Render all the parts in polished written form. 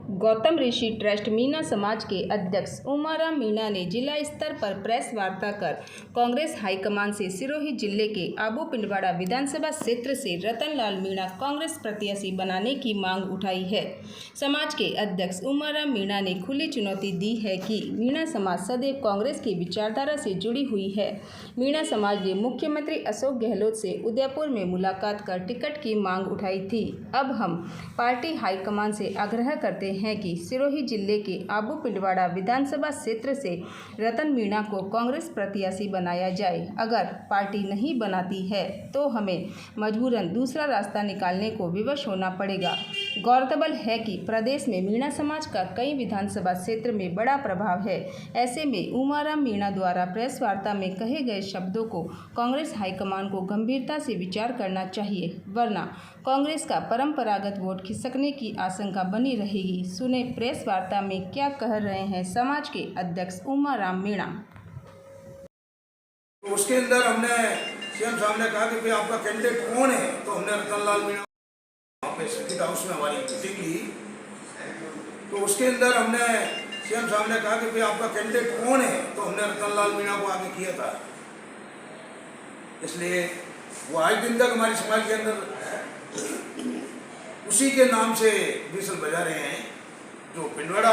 गौतम ऋषि trust Meena समाज के अध्यक्ष उमाराम मीणा ने जिला स्तर पर प्रेस वार्ता कर कांग्रेस हाईकमान से सिरोही जिले के आबू पिंडवाड़ा विधानसभा क्षेत्र से रतनलाल मीणा कांग्रेस प्रत्याशी बनाने की मांग उठाई है। समाज के अध्यक्ष उमाराम मीणा ने खुली चुनौती दी है कि मीणा समाज सदैव कांग्रेस की विचारधारा से जुड़ी हुई है। मीणा समाज ने मुख्यमंत्री अशोक गहलोत से उदयपुर में मुलाकात कर टिकट की मांग उठाई थी। अब हम पार्टी हाईकमान से आग्रह करते हैं कि सिरोही जिले के आबू पिंडवाड़ा विधानसभा क्षेत्र से रतन मीणा को कांग्रेस प्रत्याशी बनाया जाए। अगर पार्टी नहीं बनाती है तो हमें मजबूरन दूसरा रास्ता निकालने को विवश होना पड़ेगा। गौरतलब है कि प्रदेश में मीणा समाज का कई विधानसभा क्षेत्र में बड़ा प्रभाव है। ऐसे में उमाराम मीणा द्वारा प्रेस वार्ता में कहे गए शब्दों को कांग्रेस हाईकमान को गंभीरता से विचार करना चाहिए, वरना कांग्रेस का परंपरागत वोट खिसकने की आशंका बनी रहेगी। सुने प्रेस वार्ता में क्या कह रहे हैं समाज के अध्यक्ष उमाराम मीणा। तो उसके अंदर हमने सीएम साहब ने कहा कि भाई आपका कैंडिडेट कौन है, तो हमने रतनलाल मीणा सर्किट हाउस में हमारी मीटिंग ली। तो उसके अंदर हमने सीएम साहब ने कहा कि भाई आपका कैंडिडेट कौन है, तो हमने रतनलाल मीणा को आगे किया था। इसलिए वो आज दिन तक हमारे समाज के अंदर उसी के नाम से विसल बजा रहे हैं। जो पिंडवाड़ा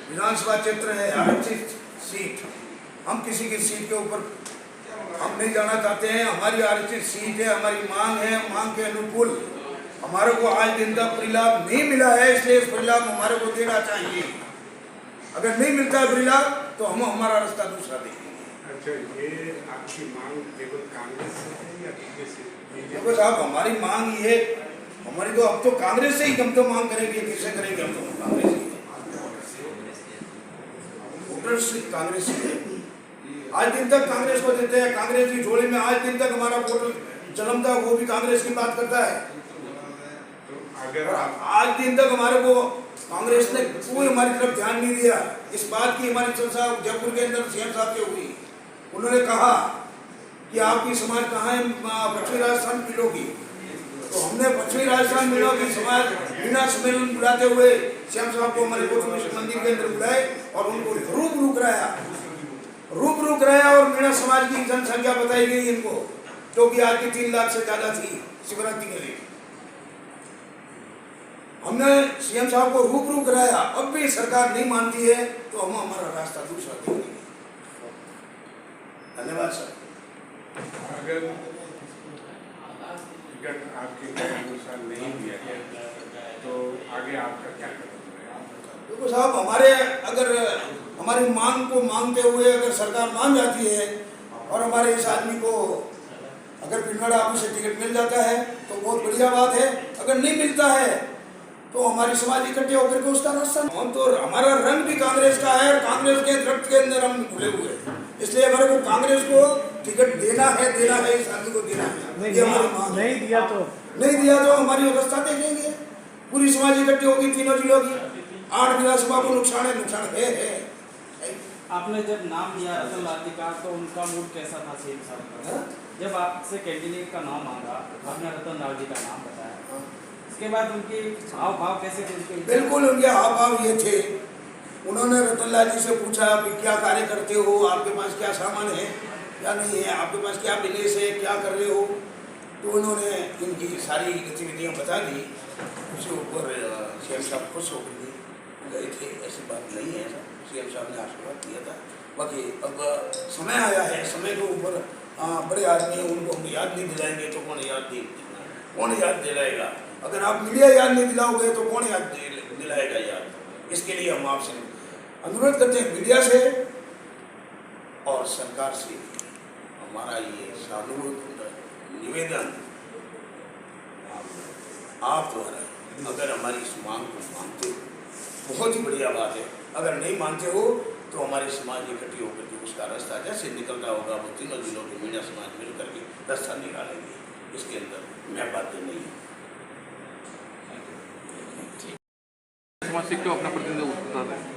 विधानसभा क्षेत्र है, आरक्षित सीट, हम किसी की सीट के ऊपर हम नहीं जाना चाहते हैं। हमारी आरक्षित सीट है, हमारी मांग है, मांग के अनुकूल हमारे को आज दिन तक परिलाभ नहीं मिला है, इसलिए इस परिलाभ हमारे को देना चाहिए। अगर नहीं मिलता है परिलाभ तो हम हमारा रास्ता दूसरा देखेंगे। अच्छा, ये आपकी मांग केवल कांग्रेस से है या बीजेपी से? देखो साहब, हमारी मांग ये, हमारी तो अब तो कांग्रेस से ही हम तो मांग करेंगे। किससे करेंगे? हम तो कांग्रेस ही कांग्रेस ही है। आज दिन तक कांग्रेस को देते हैं, कांग्रेस की झोली में आज दिन तक हमारा वोट जन्मता, वो भी कांग्रेस की बात करता है। और आज दिन तक हमारे को कांग्रेस ने कोई हमारी तरफ ध्यान नहीं दिया। इस बात की हमारी चर्चा जयपुर के अंदर सीएम साहब से हुई। उन्होंने कहा कि आपकी समाज कहाँ है, पश्चिमी राजस्थान मिलों की। तो हमने पश्चिमी राजस्थान मिलों की समाज मीणा सम्मेलन बुलाते हुए सीएम साहब को हमारे गौतम मंदिर के अंदर बुलाए और उनको रूबरू कराया और मीणा समाज की जनसंख्या बताई गई इनको, जो कि आज की 3 लाख से ज्यादा थी शिवरात्रि के लिए। हमने सीएम साहब को रूबरू कराया। अब भी सरकार नहीं मानती है तो हम हमारा रास्ता दूसरा देंगे। धन्यवाद सर। अगर टिकट आपके अनुसार नहीं दिया गया तो आगे आपका क्या कदम रहेगा? देखो साहब, हमारी मांग को मांगते हुए अगर सरकार मान जाती है और हमारे इस आदमी को अगर पिंडवाड़ा आबू से टिकट मिल जाता है तो बहुत बढ़िया बात है। अगर नहीं मिलता है तो हमारी समाज इकट्ठे होकर के उसका रास्ता, हम तो हमारा रंग भी कांग्रेस का है और कांग्रेस के रक्त के अंदर हम घुले हुए हैं। इसलिए हमारे को कांग्रेस को टिकट देना है, इस आदमी को देना है। ये हमारी मांग। नहीं दिया तो हमारी अवस्था देखेंगे। पूरी समाज इकट्ठी होगी, तीनों जिलों की 8 विधानसभा को नुकसान है। आपने जब नाम दिया रतनलाल जी का तो उनका मूड कैसा था सीएम साहब का? जब आपसे कैंडिडेट का नाम मांगा, आपने रतनलाल जी का नाम बताया, इसके बाद उनके हाव भाव कैसे थे? बिल्कुल उनके हाव भाव ये थे। उन्होंने रतनलाल जी से पूछा कि क्या कार्य करते हो, आपके पास क्या सामान है, क्या नहीं है, आपके पास क्या बिजनेस है, क्या कर रहे हो। तो उन्होंने इनकी सारी गतिविधियाँ बता दी। उसके ऊपर सीएम साहब खुश हो गए थे। ऐसी बात नहीं है, सीएम साहब ने आशीर्वाद दिया था। बाकी अब समय आया है, समय के ऊपर बड़े आदमी हैं, उनको हम याद नहीं दिलाएंगे तो कौन याद दिलाएगा? अगर आप मीडिया याद नहीं दिलाओगे तो कौन याद दिलाएगा याद? इसके लिए हम आपसे अनुरोध करते हैं, मीडिया से और सरकार से हमारा ये सानुरोध निवेदन आप द्वारा, अगर हमारी इस मांग को मानते हो बहुत ही बढ़िया बात है। अगर नहीं मानते हो तो हमारे समाज इकट्ठी होकर के उसका रास्ता जैसे निकलता होगा वो तीनों जिलों के मीडिया समाज मिल करके रास्ता निकालेंगे। इसके अंदर मैं बातें नहीं है। समाज से क्यों अपना प्रतिनिधित्व कर रहे हैं?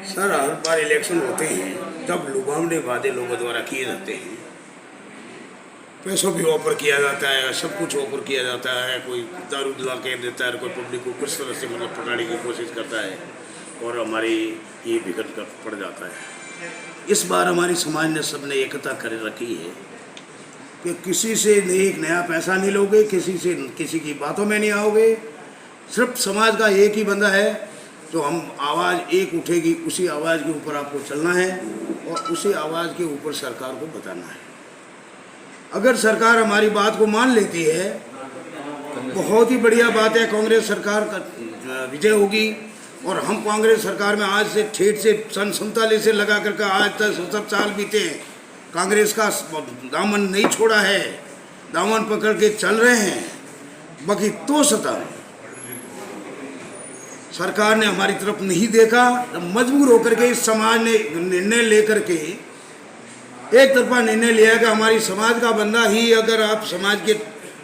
सर, हर बार इलेक्शन होते हैं तब लुभावने वादे लोगों द्वारा किए जाते हैं। पैसों भी ऑफर किया जाता है, सब कुछ ऑफर किया जाता है। कोई दारू दिला के देता है, कोई पब्लिक को कुछ तरह से मतलब पकड़ने की कोशिश करता है और हमारी ये बिगड़ कर पड़ जाता है। इस बार हमारी समाज ने सबने एकता कर रखी है कि किसी से एक नया पैसा नहीं लोगे, किसी की बातों में नहीं आओगे। सिर्फ समाज का एक ही बंदा है, जो हम आवाज़ एक उठेगी उसी आवाज़ के ऊपर आपको चलना है और उसी आवाज़ के ऊपर सरकार को बताना है। अगर सरकार हमारी बात को मान लेती है, बहुत ही बढ़िया बात है, कांग्रेस सरकार का विजय होगी। और हम कांग्रेस सरकार में आज से ठेठ से सन 47 से लगा करके आज तक 70 साल बीते हैं, कांग्रेस का दामन नहीं छोड़ा है, दामन पकड़ के चल रहे हैं। बाकी तो सरकार ने हमारी तरफ नहीं देखा, मजबूर होकर के इस समाज ने निर्णय लेकर के एक तरफा निर्णय लिया कि हमारी समाज का बंदा ही, अगर आप समाज के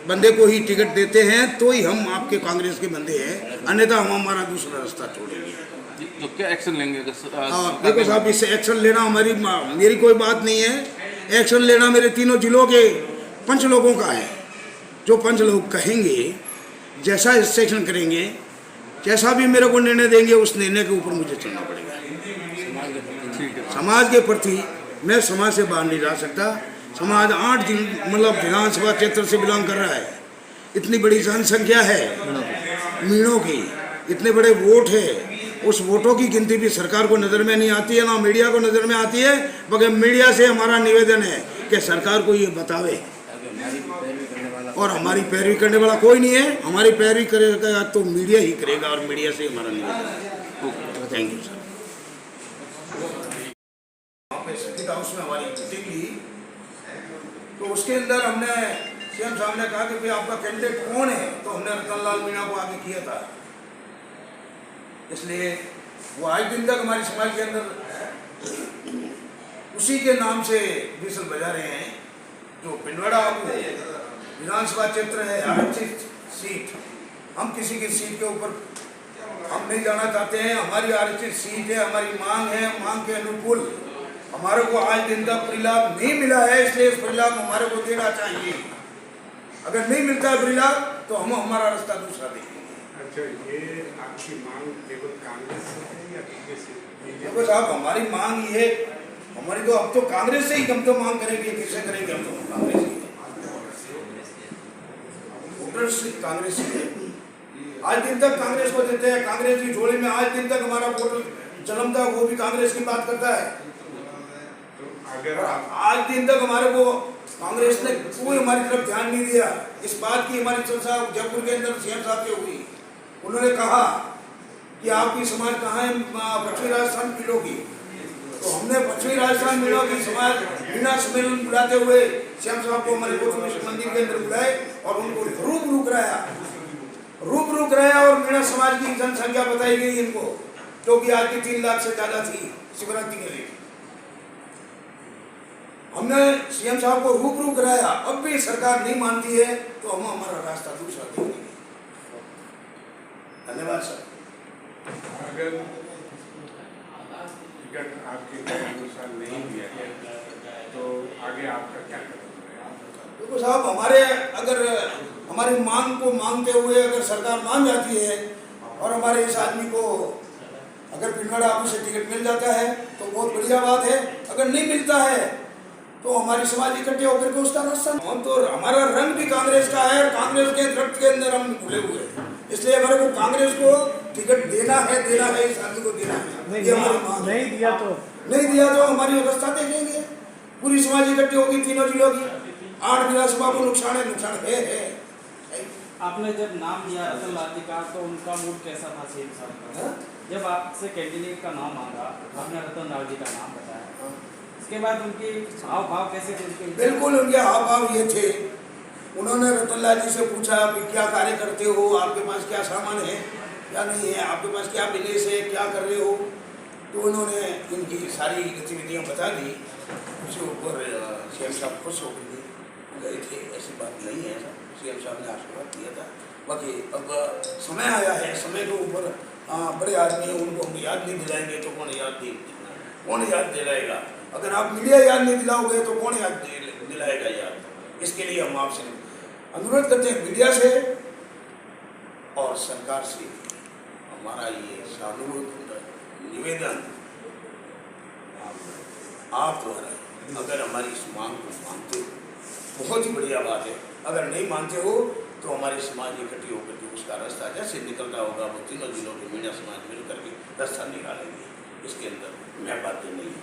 बंदे को ही टिकट देते हैं तो ही हम आपके कांग्रेस के बंदे हैं, अन्यथा हम हमारा दूसरा रास्ता छोड़ेंगे। तो क्या एक्शन लेंगे? देखो साहब, इससे एक्शन लेना मेरी कोई बात नहीं है। एक्शन लेना मेरे तीनों जिलों के पंच लोगों का है। जो पंच लोग कहेंगे, जैसा एक्शन करेंगे, जैसा भी मेरे को निर्णय देंगे, उस निर्णय के ऊपर मुझे चलना पड़ेगा। ठीक है। समाज के प्रति मैं समाज से बाहर नहीं जा सकता। समाज 8 मतलब विधानसभा क्षेत्र से बिलोंग कर रहा है। इतनी बड़ी जनसंख्या है मीणों की, इतने बड़े वोट है, उस वोटों की गिनती भी सरकार को नज़र में नहीं आती है, ना मीडिया को नज़र में आती है। मगर मीडिया से हमारा निवेदन है कि सरकार को ये बतावे, और हमारी पैरवी करने वाला कोई नहीं है। हमारी पैरवी करेगा तो मीडिया ही करेगा, और मीडिया से हमारा निवेदन है। Thank you sir. हाउस में हमारी मीटिंग ली तो उसके अंदर हमने सीएम साहब ने कहा कि भाई आपका कैंडिडेट कौन है, तो हमने रतन लाल मीणा को आगे किया था। इसलिए वो आज दिन तक हमारी समाज के अंदर उसी के नाम से विसल बजा रहे हैं। जो पिंडवाड़ा विधानसभा क्षेत्र है, आरक्षित सीट, हम किसी की सीट के ऊपर हम नहीं जाना चाहते हैं। हमारी आरक्षित सीट है, हमारी मांग है, मांग के अनुकूल हमारे को आज दिन तक परिलाभ नहीं मिला है, इसलिए इस परिलाभ हमारे को देना चाहिए। अगर नहीं मिलता है परिलाभ तो हम हमारा रास्ता दूसरा देखेंगे। अच्छा, ये आपकी मांग केवल कांग्रेस से है या बीजेपी से? देखो साहब, हमारी मांग ये, हमारी तो अब तो कांग्रेस से ही हम तो मांग करेंगे। किससे करेंगे? हम तो कांग्रेस ही कांग्रेस ही है। आज दिन तक कांग्रेस को देते हैं, कांग्रेस की झोली में आज दिन तक हमारा वोट जन्मता, वो भी कांग्रेस की बात करता है। आज दिन तक हमारे को कांग्रेस ने कोई हमारी तरफ ध्यान नहीं दिया। इस बात की हमारी चर्चा जयपुर के अंदर सीएम साहब से हुई। उन्होंने कहा कि आपकी समाज कहाँ है पश्चिमी राजस्थान मीणों की, तो हमने पश्चिमी राजस्थान मीणों की समाज बिना सम्मेलन बुलाते हुए सीएम साहब को हमारे गौतम मंदिर के अंदर बुलाए और उनको रूबरू कराया और मीणा समाज की जनसंख्या बताई गई इनको, जो कि आज की 3 लाख से ज्यादा थी शिवरात्रि के लिए। हमने सीएम साहब को रूबरू कराया, अब भी सरकार नहीं मानती है तो हम हमारा रास्ता दूसरा देंगे। धन्यवाद सर। अगर टिकट आपके अनुसार नहीं दिया गया तो आगे आपका क्या कदम रहेगा? देखो साहब, अगर हमारी मांग को मांगते हुए अगर सरकार मान जाती है और हमारे इस आदमी को अगर पिंडवाड़ा ऑफिस से टिकट मिल जाता है तो बहुत बढ़िया बात है। अगर नहीं मिलता है तो हमारी समाज इकट्ठे होकर के उसका रास्ता, हम तो हमारा रंग भी कांग्रेस का है और कांग्रेस के रक्त के अंदर हम घुले हुए हैं। इसलिए हमारे को कांग्रेस को टिकट देना है, इस आदमी को देना है। ये हमारी मांग। नहीं दिया तो हमारी अवस्था देखेंगे। पूरी समाज इकट्ठी होगी, तीनों जिलों की 8 विधानसभा को नुकसान है। आपने जब नाम दिया रतन लाल जी का तो उनका मूड कैसा था सीएम साहब का? जब आपसे कैंडिडेट का नाम मांगा, आपने रतन लाल जी का नाम बताया, इसके बाद उनके हाव भाव कैसे थे? बिल्कुल उनके हाव भाव ये थे। उन्होंने रतन लाल जी से पूछा कि क्या कार्य करते हो, आपके पास क्या सामान है, क्या नहीं है, आपके पास क्या बिजनेस है, क्या कर रहे हो। तो उन्होंने इनकी सारी गतिविधियाँ बता दी। उसके ऊपर सीएम साहब खुश होकर गए थे। ऐसी बात नहीं है, सीएम साहब ने आशीर्वाद दिया था। बाकी अब समय आया है, समय के ऊपर बड़े आदमी हैं, उनको हम याद नहीं दिलाएंगे तो कौन याद दिलाएगा? अगर आप मीडिया याद नहीं दिलाओगे तो कौन याद दिलाएगा याद? इसके लिए हम आपसे अनुरोध करते हैं, मीडिया से और सरकार से हमारा ये सानुरोध निवेदन आप द्वारा अगर हमारी इस मांग को मानते हो बहुत ही बढ़िया बात है, अगर नहीं मानते हो तो हमारे समाज इकट्ठी होकर के उसका रास्ता जैसे निकलता होगा वो तीनों जिलों के मीडिया समाज मिल करके रास्ता निकालेंगे। इसके अंदर मैं बातें नहीं